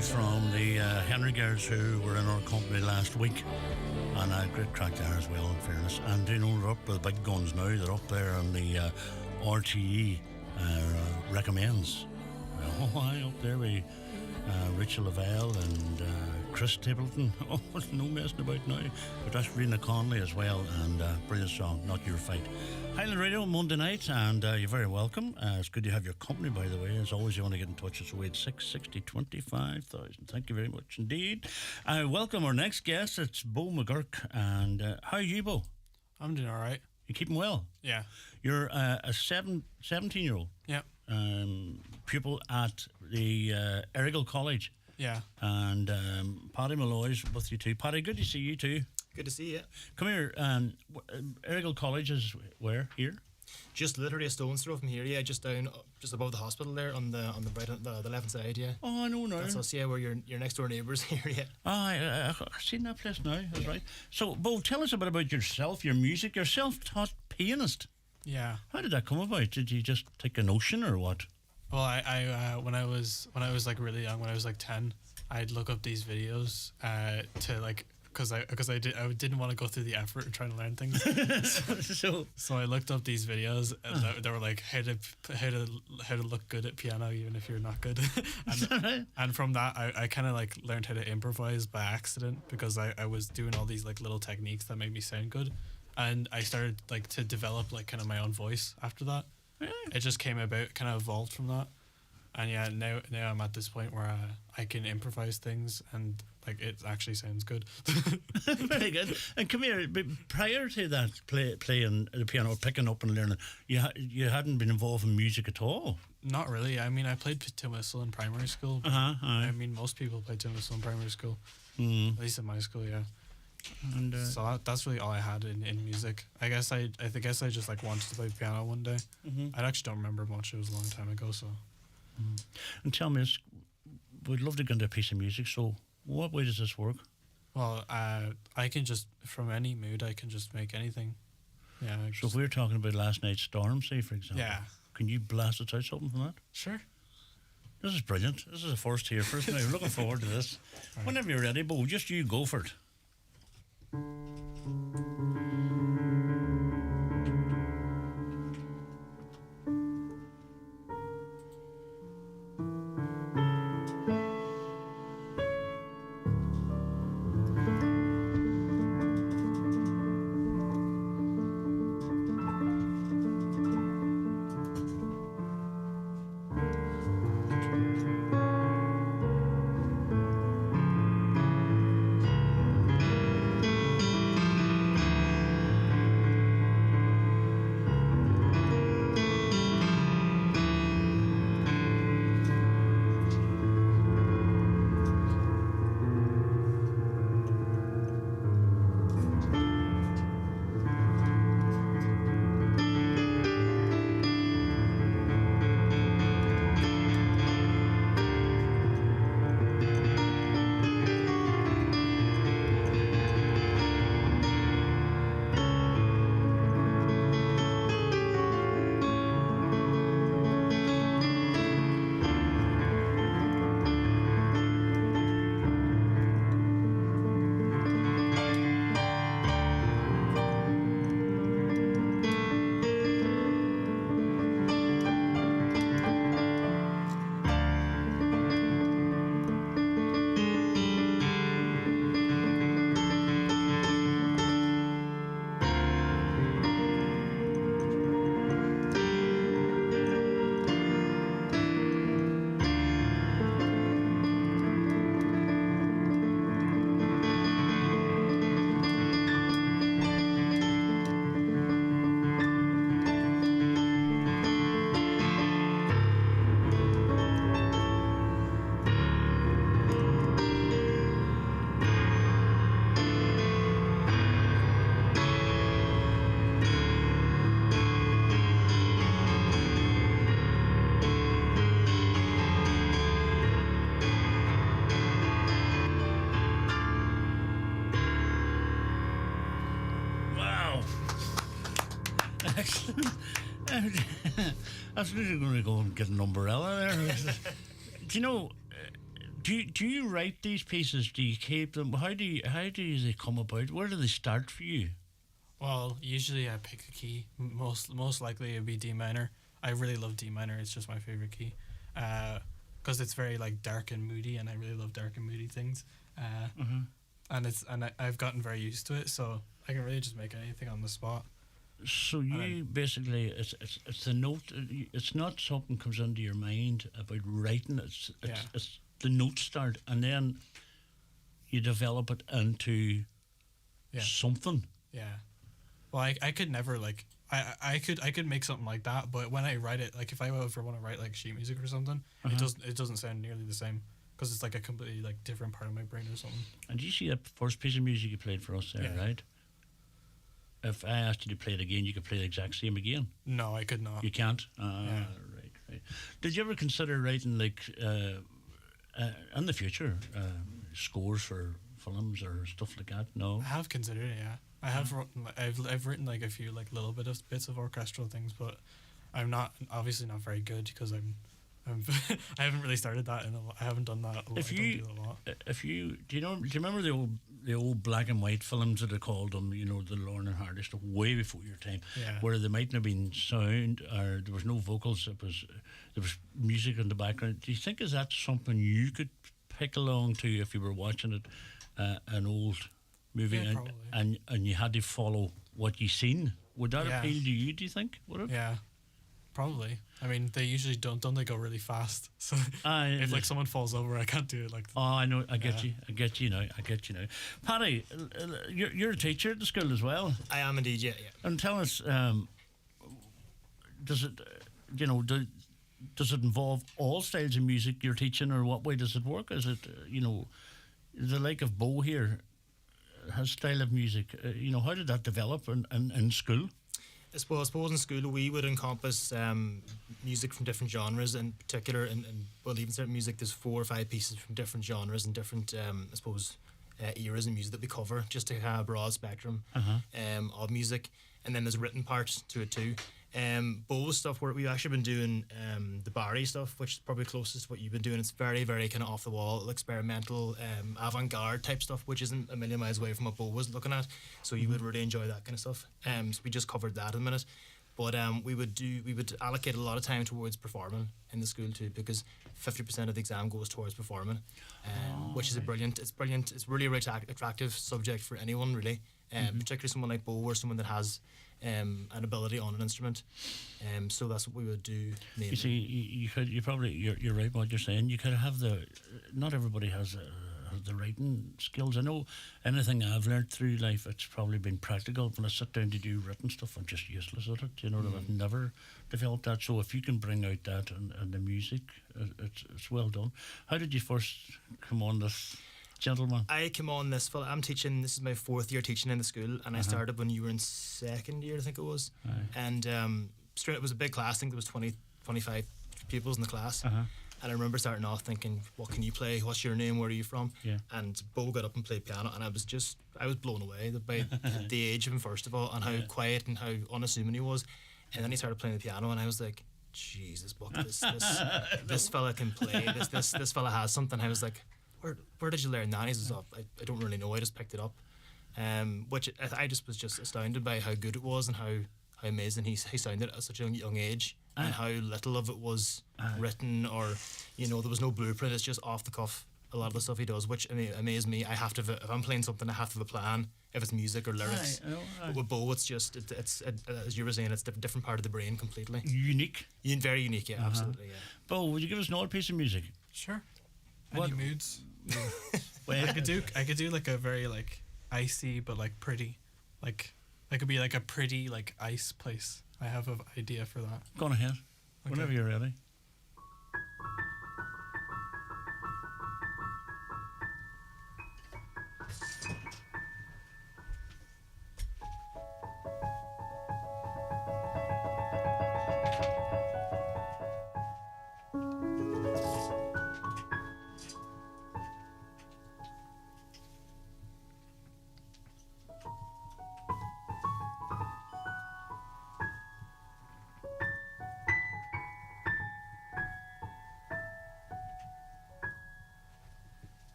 From the Henry Girls who were in our company last week, and a great crack there as well, in fairness. And you know, they're up with the big guns now. They're up there on the RTE recommends. High up there with Rachel Lavelle and Chris Tippleton. Oh, no messing about now. But that's Rena Conley as well, and brilliant song, Not Your Fight. Highland Radio Monday night, and you're very welcome. It's good to have your company, by the way. As always, you want to get in touch, it's 086 60 25,000. Thank you very much indeed. Welcome our next guest. It's Beau McGuirk. And how are you, Beau? I'm doing all right. You keeping well? Yeah. You're a 17-year-old. Yeah. Pupil at the Errigal College. Yeah. And Paddy Malloy's with you too. Paddy, good to see you too. Good to see you. Come here. Errigal College is where? Here? Just literally a stone's throw from here. Yeah, just above the hospital there on the right, the left side. Yeah. Oh, I know now. That's us. Yeah, where your next door neighbours here. Yeah. I've seen that place now. That's right. So, Beau, tell us a bit about yourself, your music. You're self-taught pianist. Yeah. How did that come about? Did you just take a notion or what? Well, I when I was like really young, when I was like 10, I'd look up these videos to like. Because I didn't want to go through the effort of trying to learn things, so I looked up these videos that were like how to look good at piano even if you're not good, and from that I kind of like learned how to improvise by accident because I was doing all these like little techniques that made me sound good, and I started like to develop like kind of my own voice after that. It just came about, kind of evolved from that. And yeah, now I'm at this point where I can improvise things and like it actually sounds good. Very good. And come here, but prior to that playing the piano or picking up and learning, you hadn't been involved in music at all? Not really. I mean, I played tin whistle in primary school. I mean, most people play tin whistle in primary school. At least in my school, yeah. And so that's really all I had in music. I guess I just like wanted to play piano one day. I actually don't remember much. It was a long time ago, so. And tell me, we'd love to get into a piece of music, so what way does this work? Well, I can just, from any mood, I can just make anything. Yeah. So if we were talking about last night's storm, say, for example, yeah, can you blast us out something from that? Sure. This is brilliant. This is a first here. First now, looking forward to this. Right. Whenever you're ready, Beau, just you go for it. Excellent. I was really going to go and get an umbrella there. Do you know? Do you write these pieces? Do you keep them? How do they come about? Where do they start for you? Well, usually I pick a key. Most likely it'd be D minor. I really love D minor. It's just my favorite key, because it's very like dark and moody, and I really love dark and moody things. And I've gotten very used to it, so I can really just make anything on the spot. So you basically, it's the note. It's not something comes into your mind about writing. It's the note start, and then you develop it into something. Yeah. Well, I could never like I could make something like that, but when I write it, like if I ever want to write like sheet music or something, it doesn't sound nearly the same because it's like a completely like different part of my brain or something. And you see that first piece of music you played for us there, right? If I asked you to play it again, you could play the exact same again. No, I could not. You can't. Right. Did you ever consider writing like in the future scores for films or stuff like that? No. I have considered it. Yeah, I have. I've written like a few like little bits of orchestral things, but I'm obviously not very good because I'm I haven't really started that I haven't done that a lot. Do you remember the old black and white films that they called them, you know, the Lorne and Hardy stuff, way before your time, where there mightn't have been sound or there was no vocals, there was music in the background. Do you think is that something you could pick along to if you were watching it, an old movie, and you had to follow what you seen? Would that appeal to you? Do you think? Would it? Yeah. Probably. I mean, they usually don't they go really fast? So if like someone falls over, I can't do it like. Oh, I know. I get you now. Paddy, you're a teacher at the school as well. I am indeed. Yeah. And tell us, does it, does it involve all styles of music you're teaching, or what way does it work? Is it, the like of Beau here has style of music? How did that develop in school? I suppose in school we would encompass music from different genres, in particular, and even certain music. There's 4 or 5 pieces from different genres and different, eras in music that we cover, just to have a broad spectrum of music. And then there's written parts to it too. Beau's stuff, where we've actually been doing the Barry stuff, which is probably closest to what you've been doing. It's very, very kind of off the wall, experimental, avant-garde type stuff, which isn't a million miles away from what Beau was looking at. So you would really enjoy that kind of stuff. So we just covered that in a minute. But we would allocate a lot of time towards performing in the school too, because 50% of the exam goes towards performing, which is it's really a attractive subject for anyone really, particularly someone like Beau or someone that has an ability on an instrument. So that's what we would do mainly. You see, you're right what you're saying. You could have not everybody has the writing skills. I know anything I've learned through life, it's probably been practical. When I sit down to do written stuff, I'm just useless at it. I've never developed that. So if you can bring out that and the music, it's well done. How did you first come on this, gentleman? I came on this. I'm teaching. This is my 4th year teaching in the school, and I started when you were in 2nd year, I think it was. And it was a big class. I think there was 20, 25 pupils in the class. And I remember starting off thinking, what can you play? What's your name? Where are you from? Yeah. And Beau got up and played piano, and I was blown away by the age of him, first of all, and how quiet and how unassuming he was. And then he started playing the piano, and I was like, Jesus, Buck, this fella can play. This fella has something. I was like, where did you learn that? He says, I don't really know. I just picked it up. Which I just was just astounded by how good it was and how amazing he sounded at such a young age, and how little of it was written, or there was no blueprint. It's just off the cuff, a lot of the stuff he does, which amazed me. I have to, if I'm playing something, I have to have a plan, if it's music or lyrics. But with Beau, it's just it's as you were saying, it's a different part of the brain completely. Unique. Very unique, yeah, absolutely, yeah. Beau, would you give us another piece of music? Sure. What? Any moods? I could do like a very like icy but like pretty, like that could be like a pretty like ice place. I have an idea for that. Go on ahead. Okay. Whenever you're ready.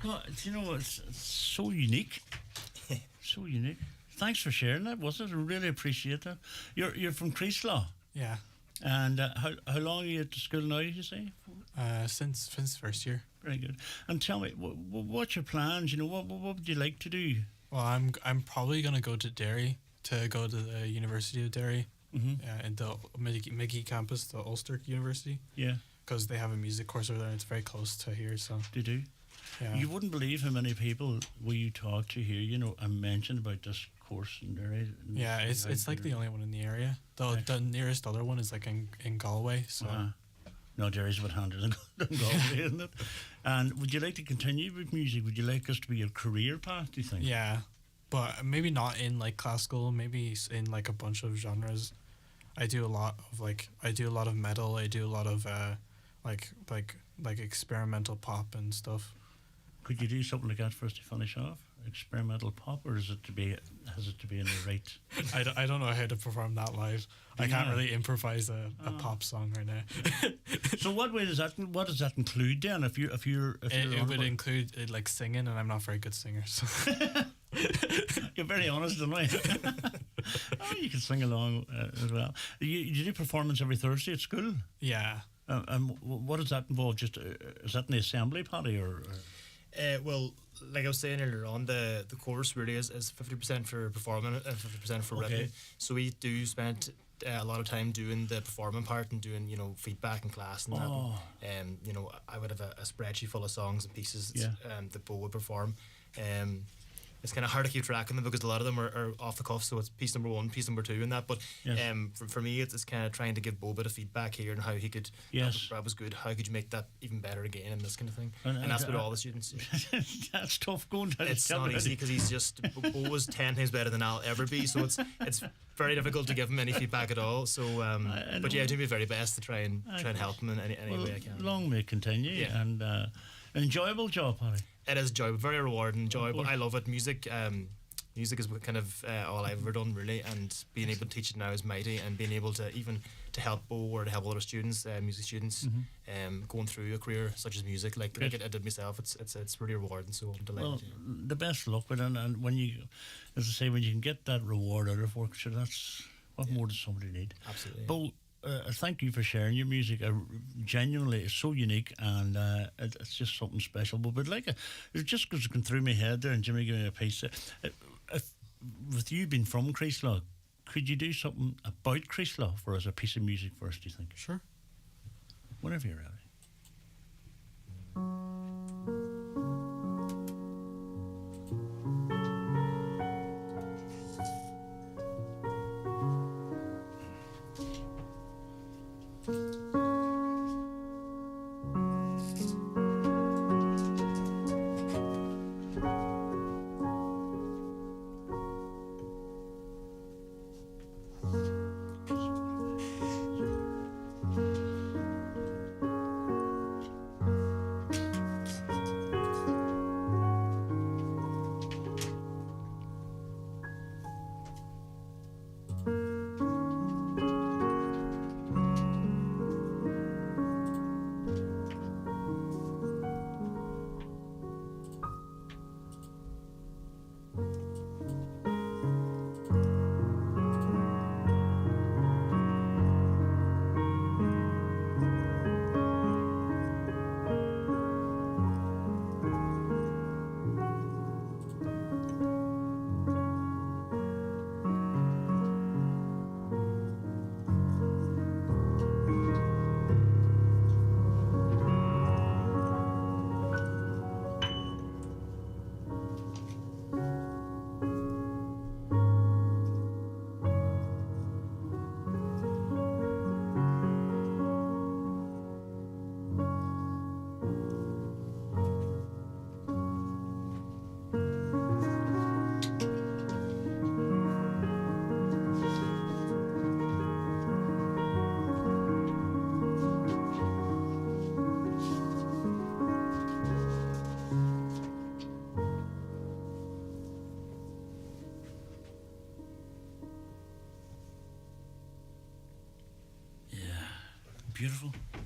Well, do you know, it's so unique. So unique. Thanks for sharing that, wasn't it? I really appreciate that. You're from Creeslaw. Yeah. And how long are you at the school now, you say? Since first year. Very good. And tell me, what's your plans? You know, what would you like to do? Well, I'm probably gonna go to Derry to go to the University of Derry, in the Mickey campus, the Ulster University. Yeah. Because they have a music course over there, and it's very close to here. So They do. yeah. You wouldn't believe how many people you talk to here, you know, and mention about this course in Derry. Yeah, it's like the only one in the area. The nearest other one is like in Galway. So No, Derry's about 100 than Galway, isn't it? And would you like to continue with music? Would you like us to be your career path, do you think? yeah, but maybe not in like classical. Maybe in like a bunch of genres. I do a lot of metal. I do a lot of like experimental pop and stuff. Could you do something like that for us to finish off? Experimental pop, or has it to be in the right? I don't know how to perform that live. I can't Yeah. really improvise a pop song right now. So what does that include then? If you're It on would about- include like singing, and I'm not a very good singer. So You're very honest, aren't you? Oh, you can sing along as well. You do performance every Thursday at school. yeah, And what does that involve? Just is that in the assembly, Paddy, or? Well, like I was saying earlier on, the course really is 50% for performing and 50% for Okay. written. So we do spend a lot of time doing the performing part and doing, you know, feedback in class and Oh. that. You know, I would have a spreadsheet full of songs and pieces Yeah. that Beau would perform. It's kind of hard to keep track of them because a lot of them are off the cuff, so it's piece number 1, piece number 2 and that. But Yes. for me, it's kind of trying to give Beau a bit of feedback here and how he could, Yes. that was good, how could you make that even better again and this kind of thing. And- And that's and- what all the students do. That's tough going down. It's not easy because he's just Beau was 10 times better than I'll ever be, so it's very difficult to give him any feedback at all. So, but yeah, I do my very best to try and help him in any Well, way I can. long may it continue, Yeah. and an enjoyable job, Paddy. It is enjoyable, very rewarding, enjoyable. I love it. Music is kind of all I've ever done really, and being able to teach it now is mighty, and being able to even to help Beau or to help other students, music students, going through a career such as music, like I did myself, it's really rewarding. So I'm delighted. Well, the best of luck with it, and when you, as I say, when you can get that reward out of work, sure, that's what more does somebody need. Absolutely. But thank you for sharing your music. Genuinely, it's so unique, and it's just something special. But like, it just goes through my head there, and Jimmy gave me a piece. If with you being from Creeslaw, could you do something about Creeslaw for us, a piece of music for us, do you think? sure. Whenever you're ready.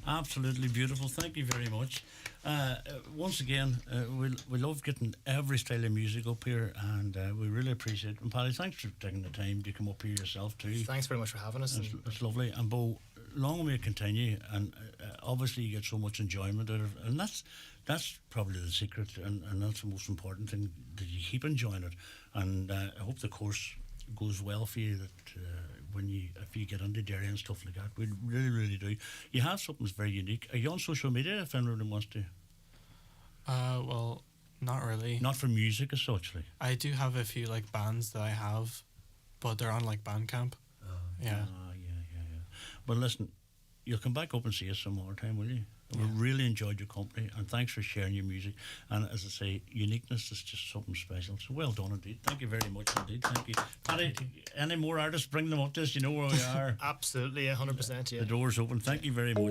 Absolutely beautiful. Thank you very much. Once again, we love getting every style of music up here, and we really appreciate it. And Paddy, thanks for taking the time to come up here yourself too. Thanks very much for having us. It's lovely. And Beau, long may it continue, and obviously you get so much enjoyment out of it, and that's probably the secret, and that's the most important thing, that you keep enjoying it. And I hope the course goes well for you, that if you get into Derry and stuff like that. We really do. You have something that's very unique. Are you on social media if anyone wants to? Well, not really. Not for music as such, like. I do have a few like bands that I have, but they're on like Bandcamp. Yeah. Well, listen, you'll come back up and see us some more time, will you? Yeah. We really enjoyed your company, and thanks for sharing your music. And as I say, uniqueness is just something special. So well done indeed. Thank you very much indeed. Thank you. Paddy, any more artists, bring them up to us. You know where we are. Absolutely, 100%. Yeah. The door's open. Thank you very much.